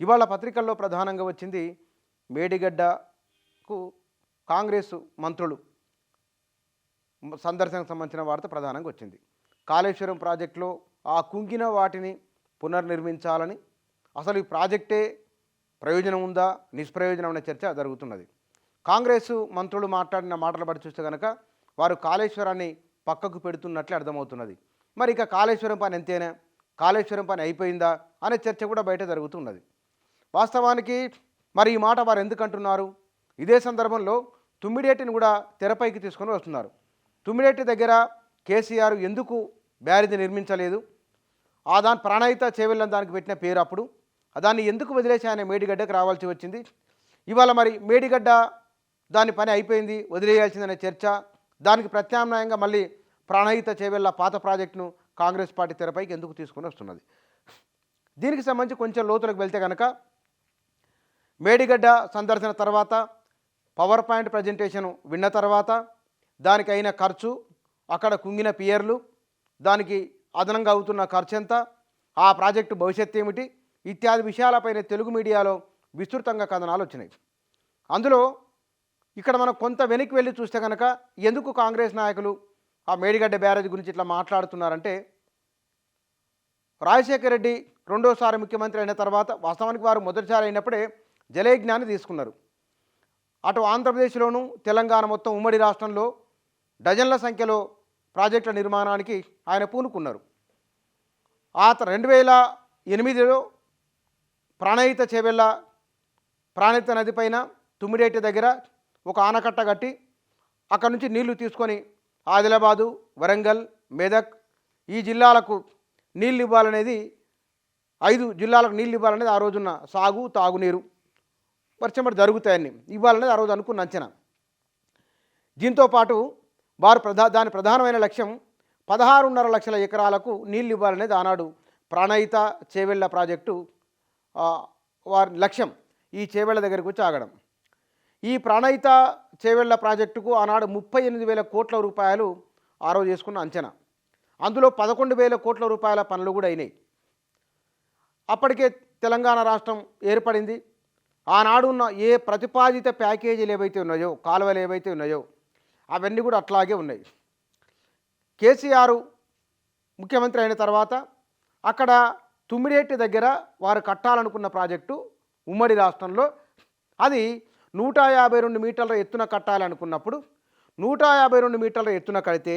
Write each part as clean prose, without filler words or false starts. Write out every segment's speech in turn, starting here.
ఇవాళ పత్రికల్లో ప్రధానంగా వచ్చింది మేడిగడ్డకు కాంగ్రెస్ మంత్రులు సందర్శనకు సంబంధించిన వార్త ప్రధానంగా వచ్చింది. కాళేశ్వరం ప్రాజెక్టులో ఆ కుంగిన వాటిని పునర్నిర్మించాలని, అసలు ఈ ప్రాజెక్టే ప్రయోజనం ఉందా నిష్ప్రయోజనం అనే చర్చ జరుగుతున్నది. కాంగ్రెస్ మంత్రులు మాట్లాడిన మాటలు బట్టి చూస్తే కనుక వారు కాళేశ్వరాన్ని పక్కకు పెడుతున్నట్లే అర్థమవుతున్నది. మరి ఇక కాళేశ్వరం పని ఎంతేనా, కాళేశ్వరం పని అయిపోయిందా అనే చర్చ కూడా బయట జరుగుతున్నది. వాస్తవానికి మరి ఈ మాట వారు ఎందుకు అంటున్నారు? ఇదే సందర్భంలో తుమ్మిడేటిని కూడా తెరపైకి తీసుకొని వస్తున్నారు. తుమ్మిడేటి దగ్గర కేసీఆర్ ఎందుకు బ్యారేజీ నిర్మించలేదు, దాని ప్రాణహిత చేవెళ్ళని దానికి పెట్టిన పేరు, అప్పుడు దాన్ని ఎందుకు వదిలేసి ఆయన మేడిగడ్డకు రావాల్సి వచ్చింది? ఇవాళ మరి మేడిగడ్డ దాని పని అయిపోయింది వదిలేయాల్సిందనే చర్చ, దానికి ప్రత్యామ్నాయంగా మళ్ళీ ప్రాణహిత చేవెళ్ళ పాత ప్రాజెక్టును కాంగ్రెస్ పార్టీ తెరపైకి ఎందుకు తీసుకొని వస్తున్నది? దీనికి సంబంధించి కొంచెం లోతులకు వెళ్తే కనుక మేడిగడ్డ సందర్శన తర్వాత పవర్ పాయింట్ ప్రజెంటేషన్ విన్న తర్వాత దానికి అయిన ఖర్చు, అక్కడ కుంగిన పియర్లు, దానికి అదనంగా అవుతున్న ఖర్చు ఎంత, ఆ ప్రాజెక్టు భవిష్యత్తు ఏమిటి ఇత్యాది విషయాలపైన తెలుగు మీడియాలో విస్తృతంగా కథనాలు వచ్చినాయి. అందులో ఇక్కడ మనం కొంత వెనక్కి వెళ్ళి చూస్తే కనుక ఎందుకు కాంగ్రెస్ నాయకులు ఆ మేడిగడ్డ బ్యారేజ్ గురించి ఇట్లా మాట్లాడుతున్నారంటే, రాజశేఖర రెడ్డి రెండోసారి ముఖ్యమంత్రి అయిన తర్వాత, వాస్తవానికి వారు మొదటిసారి అయినప్పుడే జలయజ్ఞాన్ని తీసుకున్నారు. అటు ఆంధ్రప్రదేశ్లోను తెలంగాణ మొత్తం ఉమ్మడి రాష్ట్రంలో డజన్ల సంఖ్యలో ప్రాజెక్టుల నిర్మాణానికి ఆయన పూనుకున్నారు. 2008లో ప్రాణహిత చేవెళ్ళ ప్రాణహిత నది పైన తుమ్మిడేటి దగ్గర ఒక ఆనకట్ట కట్టి అక్కడ నుంచి నీళ్లు తీసుకొని ఆదిలాబాదు, వరంగల్, మెదక్ ఈ జిల్లాలకు నీళ్ళు ఇవ్వాలనేది, 5 జిల్లాలకు నీళ్ళు ఇవ్వాలనేది ఆ రోజున్న సాగు తాగునీరు పరిచయం జరుగుతాయని ఇవ్వాలనేది ఆ రోజు అనుకున్న అంచనా. దీంతోపాటు వారు దాని ప్రధానమైన లక్ష్యం 16.5 లక్షల ఎకరాలకు నీళ్ళు ఇవ్వాలనేది ఆనాడు ప్రాణహిత చేవెళ్ళ ప్రాజెక్టు వారి లక్ష్యం. ఈ చేవెళ్ళ దగ్గరికి వచ్చి ఆగడం. ఈ ప్రాణహిత చేవెళ్ళ ప్రాజెక్టుకు ఆనాడు 38,000 కోట్ల రూపాయలు ఆ రోజు చేసుకున్న అంచనా. అందులో 11,000 కోట్ల రూపాయల పనులు కూడా అయినాయి. అప్పటికే తెలంగాణ రాష్ట్రం ఏర్పడింది. ఆనాడు ఉన్న ఏ ప్రతిపాదిత ప్యాకేజీలు ఏవైతే ఉన్నాయో, కాలువలు ఏవైతే ఉన్నాయో అవన్నీ కూడా అట్లాగే ఉన్నాయి. కేసీఆర్ ముఖ్యమంత్రి అయిన తర్వాత అక్కడ తుమ్మిడేటి దగ్గర వారు కట్టాలనుకున్న ప్రాజెక్టు ఉమ్మడి రాష్ట్రంలో అది 152 మీటర్ల ఎత్తున కట్టాలనుకున్నప్పుడు 152 మీటర్ల ఎత్తున కడితే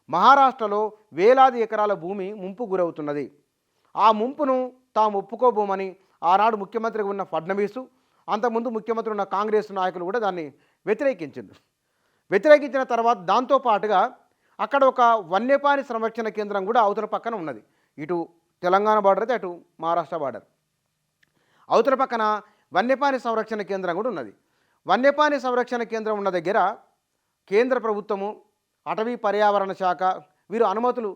మహారాష్ట్రలో వేలాది ఎకరాల భూమి ముంపు గురవుతున్నది. ఆ ముంపును తాము ఒప్పుకోబోమని ఆనాడు ముఖ్యమంత్రిగా ఉన్న ఫడ్నవీసు, అంతకుముందు ముఖ్యమంత్రి ఉన్న కాంగ్రెస్ నాయకులు కూడా దాన్ని వ్యతిరేకించిన తర్వాత దాంతోపాటుగా అక్కడ ఒక వన్యప్రాణి సంరక్షణ కేంద్రం కూడా అవతల పక్కన ఉన్నది. ఇటు తెలంగాణ బార్డర్ అయితే అటు మహారాష్ట్ర బార్డర్, అవతల పక్కన వన్యప్రాణి సంరక్షణ కేంద్రం కూడా ఉన్నది. వన్యప్రాణి సంరక్షణ కేంద్రం ఉన్న దగ్గర కేంద్ర ప్రభుత్వము, అటవీ పర్యావరణ శాఖ వీరు అనుమతులు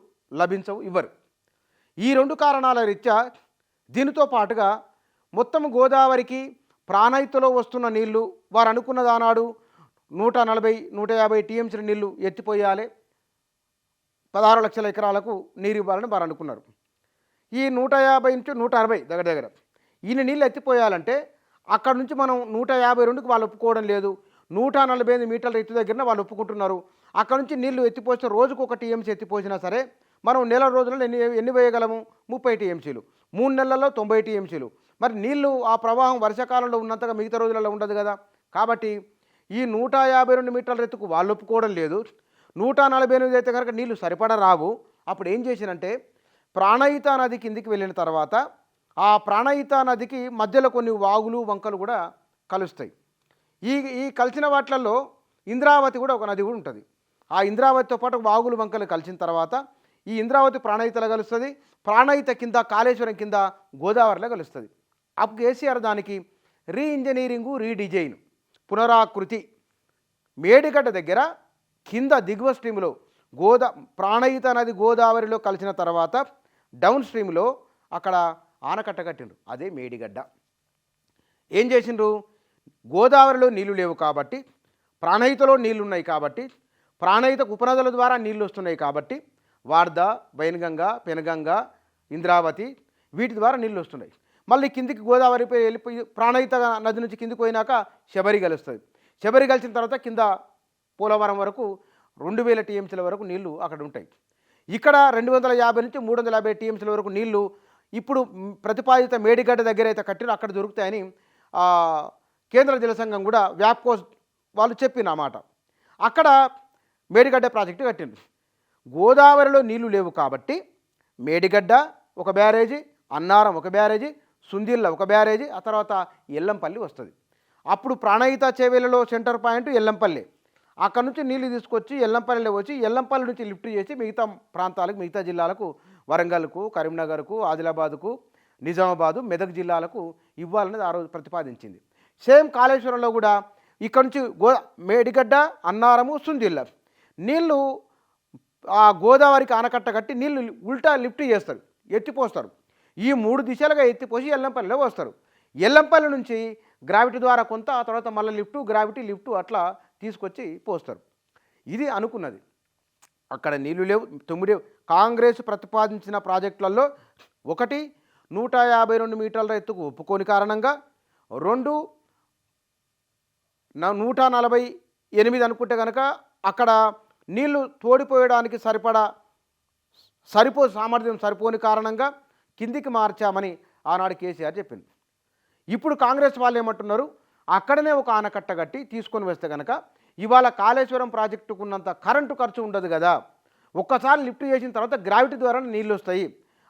ఇవ్వరు. ఈ 2 కారణాల రీత్యా దీనితో పాటుగా మొత్తం గోదావరికి ప్రాణహితలో వస్తున్న నీళ్లు వారు అనుకున్న దానాడు 140-150 టీఎంసీల నీళ్లు ఎత్తిపోయాలి, 16 లక్షల ఎకరాలకు నీరు ఇవ్వాలని వారు అనుకున్నారు. ఈ 150-160 దగ్గర ఈయన నీళ్ళు ఎత్తిపోయాలంటే అక్కడ నుంచి మనం 152కి వాళ్ళు ఒప్పుకోవడం లేదు, 145 మీటర్ల ఎత్తు దగ్గర వాళ్ళు ఒప్పుకుంటున్నారు. అక్కడ నుంచి నీళ్లు ఎత్తిపోస్తే రోజుకు 1 టీఎంసీ ఎత్తిపోసినా సరే మనం నెల రోజుల్లో ఎన్ని వేయగలము? 30 టీఎంసీలు, 3 నెలల్లో 90 టీఎంసీలు. మరి నీళ్లు ఆ ప్రవాహం వర్షాకాలంలో ఉన్నంతగా మిగతా రోజులలో ఉండదు కదా. కాబట్టి ఈ 152 మీటర్ల ఎత్తుకు వాళ్ళు ఒప్పుకోవడం లేదు, 148 అయితే కనుక నీళ్లు సరిపడా రావు. అప్పుడు ఏం చేసినంటే ప్రాణహిత నది కిందికి వెళ్ళిన తర్వాత ఆ ప్రాణహిత నదికి మధ్యలో కొన్ని వాగులు వంకలు కూడా కలుస్తాయి. ఈ కలిసిన వాటిలలో ఇంద్రావతి కూడా ఒక నది కూడా ఉంటుంది. ఆ ఇంద్రావతితో పాటు వాగులు వంకలు కలిసిన తర్వాత ఈ ఇంద్రావతి ప్రాణహితలో కలుస్తుంది, ప్రాణహిత కింద కాళేశ్వరం కింద గోదావరిలో కలుస్తుంది. అప్పుడు కేసీఆర్ దానికి రీఇంజనీరింగు, రీడిజైన్, పునరాకృతి మేడిగడ్డ దగ్గర కింద దిగువ స్ట్రీమ్లో ప్రాణహిత నది గోదావరిలో కలిసిన తర్వాత డౌన్ స్ట్రీమ్లో అక్కడ ఆనకట్ట కట్టిండ్రు, అదే మేడిగడ్డ. ఏం చేసిండ్రు? గోదావరిలో నీళ్లు లేవు కాబట్టి, ప్రాణహితలో నీళ్లు ఉన్నాయి కాబట్టి, ప్రాణహితకు ఉపనదుల ద్వారా నీళ్లు వస్తున్నాయి కాబట్టి వార్ధ, వైన్గంగ, పెనగంగ, ఇంద్రావతి వీటి ద్వారా నీళ్ళు వస్తున్నాయి. మళ్ళీ కిందికి గోదావరిపై వెళ్ళిపోయి ప్రాణహిత నది నుంచి కిందికి పోయినాక శబరి కలుస్తుంది. శబరి కలిసిన తర్వాత కింద పోలవరం వరకు 2000 టీఎంసీల వరకు నీళ్లు అక్కడ ఉంటాయి. ఇక్కడ 250 నుంచి 350 టీఎంసీల వరకు నీళ్లు ఇప్పుడు ప్రతిపాదిత మేడిగడ్డ దగ్గర అయితే కట్టిన అక్కడ దొరుకుతాయని కేంద్ర జలసంఘం కూడా వ్యాప్కోస్ వాళ్ళు చెప్పిన మాట. అక్కడ మేడిగడ్డ ప్రాజెక్టు కట్టింది. గోదావరిలో నీళ్లు లేవు కాబట్టి మేడిగడ్డ ఒక బ్యారేజీ, అన్నారం ఒక బ్యారేజీ, సుందిళ్ళ ఒక బ్యారేజీ, ఆ తర్వాత ఎల్లంపల్లి వస్తుంది. అప్పుడు ప్రాణహిత చేవేలలో సెంటర్ పాయింట్ ఎల్లంపల్లి. అక్కడ నుంచి నీళ్లు తీసుకొచ్చి ఎల్లంపల్లిలో వచ్చి ఎల్లంపల్లి నుంచి లిఫ్ట్ చేసి మిగతా ప్రాంతాలకు, మిగతా జిల్లాలకు, వరంగల్కు, కరీంనగర్కు, ఆదిలాబాద్కు, నిజామాబాదు, మెదక్ జిల్లాలకు ఇవ్వాలనేది ఆ రోజు ప్రతిపాదించింది. సేమ్ కాళేశ్వరంలో కూడా ఇక్కడ నుంచి మేడిగడ్డ, అన్నారము, సుందిళ్ళ నీళ్లు ఆ గోదావరికి ఆనకట్ట కట్టి నీళ్లు ఉల్టా లిఫ్ట్ చేస్తారు, ఎత్తిపోస్తారు. ఈ 3 దిశలుగా ఎత్తిపోసి ఎల్లంపల్లిలో వస్తారు. ఎల్లంపల్లి నుంచి గ్రావిటీ ద్వారా కొంత, ఆ తర్వాత మళ్ళీ గ్రావిటీ లిఫ్ట్ అట్లా తీసుకొచ్చి పోస్తారు. ఇది అనుకున్నది. అక్కడ నీళ్లు లేవు. 9 కాంగ్రెస్ ప్రతిపాదించిన ప్రాజెక్టులలో ఒకటి 152 మీటర్ల ఎత్తుకు ఒప్పుకోని కారణంగా, 2 148 అనుకుంటే కనుక అక్కడ నీళ్లు తోడిపోయడానికి సామర్థ్యం సరిపోని కారణంగా కిందికి మార్చామని ఆనాడు కేసీఆర్ చెప్పింది. ఇప్పుడు కాంగ్రెస్ వాళ్ళు ఏమంటున్నారు, అక్కడనే ఒక ఆనకట్ట కట్టి తీసుకొని వస్తే కనుక ఇవాళ కాళేశ్వరం ప్రాజెక్టుకున్నంత కరెంటు ఖర్చు ఉండదు కదా, ఒక్కసారి లిఫ్ట్ చేసిన తర్వాత గ్రావిటీ ద్వారా నీళ్ళు వస్తాయి,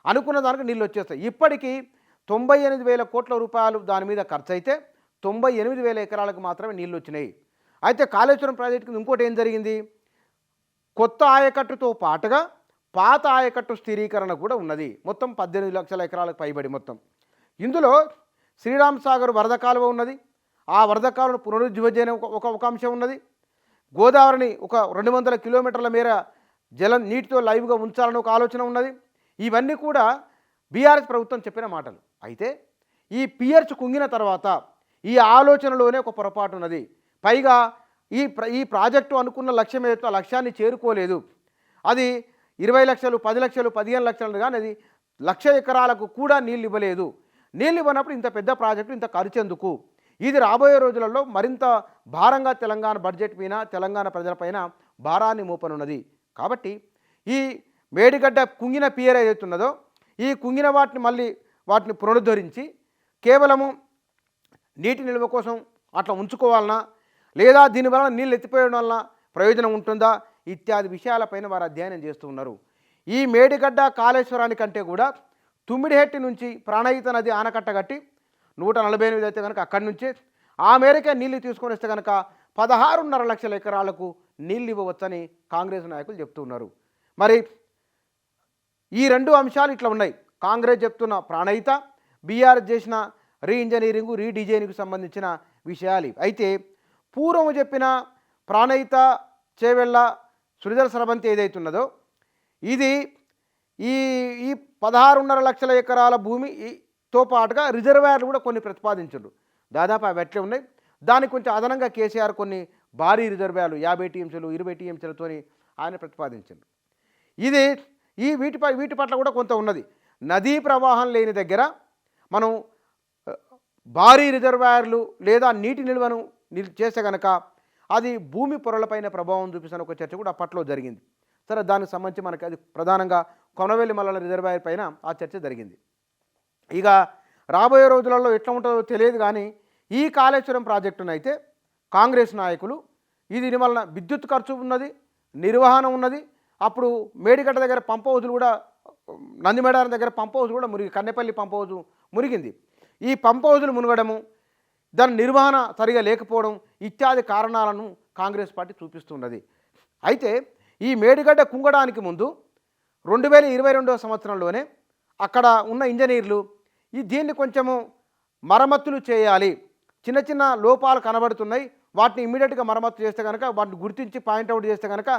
అనుకున్న దానికి నీళ్ళు వచ్చేస్తాయి. ఇప్పటికీ 98,000 కోట్ల రూపాయలు దాని మీద ఖర్చు అయితే 98,000 ఎకరాలకు మాత్రమే నీళ్ళు వచ్చినాయి. అయితే కాళేశ్వరం ప్రాజెక్టుకి ఇంకోటి ఏం జరిగింది, కొత్త ఆయకట్టుతో పాటుగా పాత ఆయకట్టు స్థిరీకరణ కూడా ఉన్నది. మొత్తం 18 లక్షల ఎకరాలకు పైబడి మొత్తం. ఇందులో శ్రీరామ్ సాగర్ వరద కాలువ ఉన్నది. ఆ వరద కాలువను పునరుజ్జీవన ఒక అంశం ఉన్నది. గోదావరిని ఒక 200 కిలోమీటర్ల మేర నీటితో లైవ్గా ఉంచాలని ఒక ఆలోచన ఉన్నది. ఇవన్నీ కూడా బీఆర్ఎస్ ప్రభుత్వం చెప్పిన మాటలు. అయితే ఈ పియర్స్ కుంగిన తర్వాత ఈ ఆలోచనలోనే ఒక పొరపాటు ఉన్నది. పైగా ఈ ప్రాజెక్టు అనుకున్న లక్ష్యం ఏదో ఆ లక్ష్యాన్ని చేరుకోలేదు. అది 20 లక్షలు, 10 లక్షలు, 15 లక్షలు కానీ అది 1,00,000 ఎకరాలకు కూడా నీళ్ళు ఇవ్వలేదు. నీళ్ళు ఇవ్వనప్పుడు ఇంత పెద్ద ప్రాజెక్టు ఇంత ఖర్చెందుకు? ఇది రాబోయే రోజులలో మరింత భారంగా తెలంగాణ బడ్జెట్ పైన, తెలంగాణ ప్రజలపైన భారాన్ని మోపనున్నది. కాబట్టి ఈ మేడిగడ్డ కుంగిన పియర్ ఏదైతున్నదో ఈ కుంగిన వాటిని పునరుద్ధరించి కేవలము నీటి నిల్వ కోసం అట్లా ఉంచుకోవాలన్నా, లేదా దీనివల్ల నీళ్ళు ఎత్తిపోయడం వలన ప్రయోజనం ఉంటుందా ఇత్యాది విషయాలపైన వారు అధ్యయనం చేస్తూ ఉన్నారు. ఈ మేడిగడ్డ కాళేశ్వరానికంటే కూడా తుమ్మిడిహెట్టి నుంచి ప్రాణహిత నది ఆనకట్ట కట్టి 148 అయితే కనుక అక్కడి నుంచి ఆ మేరకే నీళ్ళు తీసుకొని వస్తే కనుక 16.5 లక్షల ఎకరాలకు నీళ్ళు ఇవ్వవచ్చని కాంగ్రెస్ నాయకులు చెప్తూ ఉన్నారు. మరి ఈ 2 అంశాలు ఇట్లా ఉన్నాయి. కాంగ్రెస్ చెప్తున్న ప్రాణహిత, బీఆర్ఎస్ చేసిన రీఇంజనీరింగు, రీడిజైనింగ్కు సంబంధించిన విషయాలు. అయితే పూర్వం చెప్పిన ప్రాణహిత, చేవెళ్ళ, సుడిదల సరబంతి ఏదైతున్నదో ఇది ఈ 16.5 లక్షల ఎకరాల భూమితో పాటుగా రిజర్వాయర్లు కూడా కొన్ని ప్రతిపాదించారు. దాదాపు అవి ఎట్లే ఉన్నాయి. దానికి కొంచెం అదనంగా కేసీఆర్ కొన్ని భారీ రిజర్వాయర్లు 50 టీఎంసీలు, 20 టీఎంసీలతో ఆయన ప్రతిపాదించారు. ఇది వీటి పట్ల కూడా కొంత ఉన్నది. నదీ ప్రవాహం లేని దగ్గర మనం భారీ రిజర్వాయర్లు లేదా నీటి నిల్వను చేస్తే కనుక అది భూమి పొరలపైన ప్రభావం చూపిస్తున్న ఒక చర్చ కూడా అప్పట్లో జరిగింది. సరే, దానికి సంబంధించి మనకి అది ప్రధానంగా కొనవేలి మల్లల రిజర్వాయర్ పైన ఆ చర్చ జరిగింది. ఇక రాబోయే రోజులలో ఎట్లా ఉంటుందో తెలియదు కానీ ఈ కాళేశ్వరం ప్రాజెక్టును అయితే కాంగ్రెస్ నాయకులు ఇది వలన విద్యుత్ ఖర్చు ఉన్నది, నిర్వహణ ఉన్నది. అప్పుడు మేడిగడ్డ దగ్గర పంప్ హౌజులు కూడా, నందిమేడారం దగ్గర పంప్ హౌజ్ కూడా కన్నెపల్లి పంప్ హౌజు మురిగింది. ఈ పంప్ హౌజులు మునగడము, దాని నిర్వహణ సరిగా లేకపోవడం ఇత్యాది కారణాలను కాంగ్రెస్ పార్టీ చూపిస్తున్నది. అయితే ఈ మేడిగడ్డ కుంగడానికి ముందు 2022వ సంవత్సరంలోనే అక్కడ ఉన్న ఇంజనీర్లు దీన్ని కొంచెము మరమ్మతులు చేయాలి, చిన్న చిన్న లోపాలు కనబడుతున్నాయి, వాటిని ఇమ్మీడియట్గా మరమ్మతు చేస్తే కనుక, వాటిని గుర్తించి పాయింట్అవుట్ చేస్తే కనుక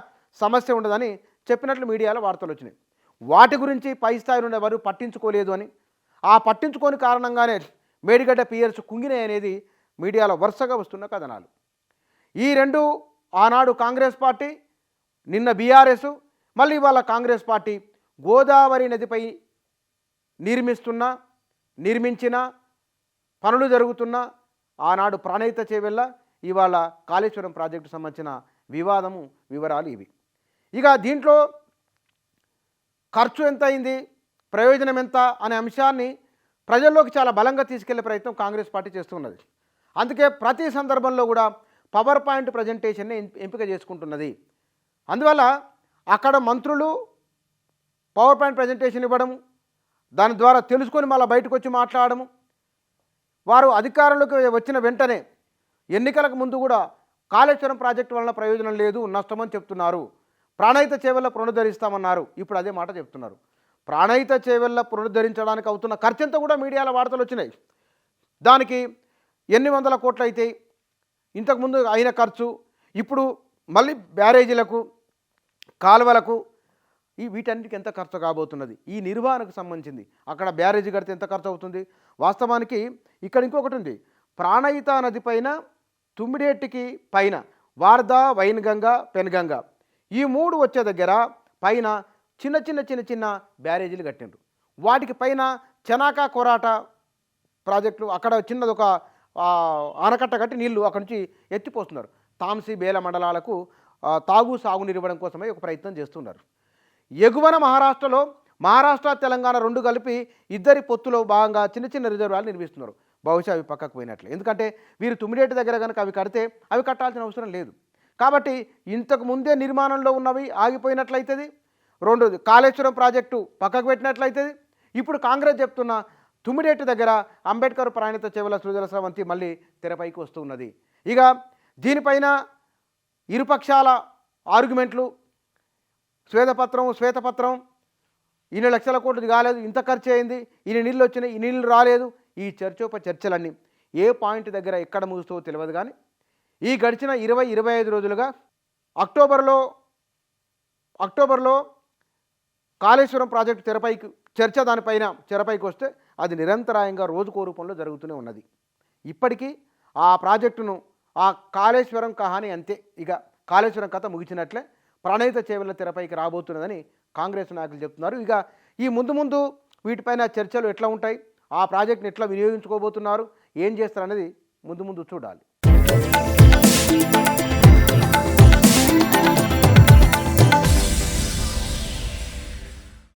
సమస్య ఉండదని చెప్పినట్లు మీడియాలో వార్తలు వచ్చినాయి. వాటి గురించి పై స్థాయి నుండి ఎవరు పట్టించుకోలేదు అని, ఆ పట్టించుకోని కారణంగానే మేడిగడ్డ పియర్స్ కుంగినాయి అనేది మీడియాలో వరుసగా వస్తున్న కథనాలు. ఈ 2 ఆనాడు కాంగ్రెస్ పార్టీ, నిన్న బీఆర్ఎస్, మళ్ళీ ఇవాళ కాంగ్రెస్ పార్టీ గోదావరి నదిపై నిర్మిస్తున్న నిర్మించిన పనులు జరుగుతున్న ఆనాడు ప్రాణహిత చేవెళ్ళ ఇవాళ కాళేశ్వరం ప్రాజెక్టు సంబంధించిన వివరాలు ఇవి. ఇక దీంట్లో ఖర్చు ఎంత అయింది, ప్రయోజనం ఎంత అనే అంశాన్ని ప్రజల్లోకి చాలా బలంగా తీసుకెళ్లే ప్రయత్నం కాంగ్రెస్ పార్టీ చేస్తున్నది. అందుకే ప్రతి సందర్భంలో కూడా పవర్ పాయింట్ ప్రజెంటేషన్ని ఎంపిక చేసుకుంటున్నది. అందువల్ల అక్కడ మంత్రులు పవర్ పాయింట్ ప్రజెంటేషన్ ఇవ్వడము, దాని ద్వారా తెలుసుకొని మళ్ళీ బయటకు వచ్చి మాట్లాడము, వారు అధికారంలోకి వచ్చిన వెంటనే ఎన్నికలకు ముందు కూడా కాళేశ్వరం ప్రాజెక్టు వలన ప్రయోజనం లేదు, నష్టమని చెప్తున్నారు. ప్రాణహిత చేవెళ్ళ పునరుద్ధరిస్తామన్నారు, ఇప్పుడు అదే మాట చెప్తున్నారు. ప్రాణహిత చేవెళ్ళ పునరుద్ధరించడానికి అవుతున్న ఖర్చంతా కూడా మీడియాలో వార్తలు వచ్చినాయి. దానికి ఎన్ని వందల కోట్లు అయితే ఇంతకుముందు అయిన ఖర్చు, ఇప్పుడు మళ్ళీ బ్యారేజీలకు కాలువలకు వీటన్నిటికి ఎంత ఖర్చు కాబోతున్నది, ఈ నిర్వహణకు సంబంధించింది, అక్కడ బ్యారేజీ కడితే ఎంత ఖర్చు అవుతుంది. వాస్తవానికి ఇక్కడ ఇంకొకటి ఉంది, ప్రాణహిత నది పైన తుమ్మిడేటికి పైన వార్దా, వైన్గంగా, పెన్గంగా ఈ మూడు వచ్చే దగ్గర పైన చిన్న చిన్న చిన్న చిన్న బ్యారేజీలు కట్టిండ్రు. వాటికి పైన చెనాక కొరాట ప్రాజెక్టులు, అక్కడ చిన్నది ఒక ఆనకట్ట కట్టి నీళ్లు అక్కడి నుంచి ఎత్తిపోస్తున్నారు. తాంసీ బేల మండలాలకు సాగునీరు ఇవ్వడం కోసమే ఒక ప్రయత్నం చేస్తున్నారు. ఎగువన మహారాష్ట్ర తెలంగాణ రెండు కలిపి ఇద్దరి పొత్తులో భాగంగా చిన్న చిన్న రిజర్వాయర్లు నిర్మిస్తున్నారు. బహుశా అవి పక్కకు పోయినట్లే, ఎందుకంటే వీరు తుమ్మిడేటి దగ్గర కనుక అవి కడితే అవి కట్టాల్సిన అవసరం లేదు. కాబట్టి ఇంతకు ముందే నిర్మాణంలో ఉన్నవి ఆగిపోయినట్లయితుంది. రెండోది కాళేశ్వరం ప్రాజెక్టు పక్కకు పెట్టినట్లయితుంది. ఇప్పుడు కాంగ్రెస్ చెప్తున్న తుమ్మిడేటి దగ్గర అంబేద్కర్ ప్రాణహిత చేవెళ్ళ సృజల స్రవంతి మళ్ళీ తెరపైకి వస్తున్నది. ఇక దీనిపైన ఇరుపక్షాల ఆర్గ్యుమెంట్లు, శ్వేతపత్రం ఇన్ని లక్షల కోట్లు కాలేదు, ఇంత ఖర్చు అయింది, ఇన్ని నీళ్ళు వచ్చినాయి, ఈ నీళ్ళు రాలేదు, ఈ చర్చలన్నీ ఏ పాయింట్ దగ్గర ఎక్కడ ముగుస్తుందో తెలియదు. కానీ ఈ గడిచిన 20-25 రోజులుగా అక్టోబర్లో కాళేశ్వరం ప్రాజెక్టు దానిపైన తెరపైకి వస్తే అది నిరంతరాయంగా రోజుకో రూపంలో జరుగుతూనే ఉన్నది. ఇప్పటికీ ఆ ప్రాజెక్టును ఆ కాళేశ్వరం కహాని అంతే, ఇక కాళేశ్వరం కథ ముగిసినట్లే, ప్రాణహిత చేవెళ్ళ తెరపైకి రాబోతున్నదని కాంగ్రెస్ నాయకులు చెప్తున్నారు. ఇక ఈ ముందు వీటిపైన చర్చలు ఎట్లా ఉంటాయి, ఆ ప్రాజెక్టును ఎట్లా వినియోగించుకోబోతున్నారు, ఏం చేస్తారనేది ముందు చూడాలి.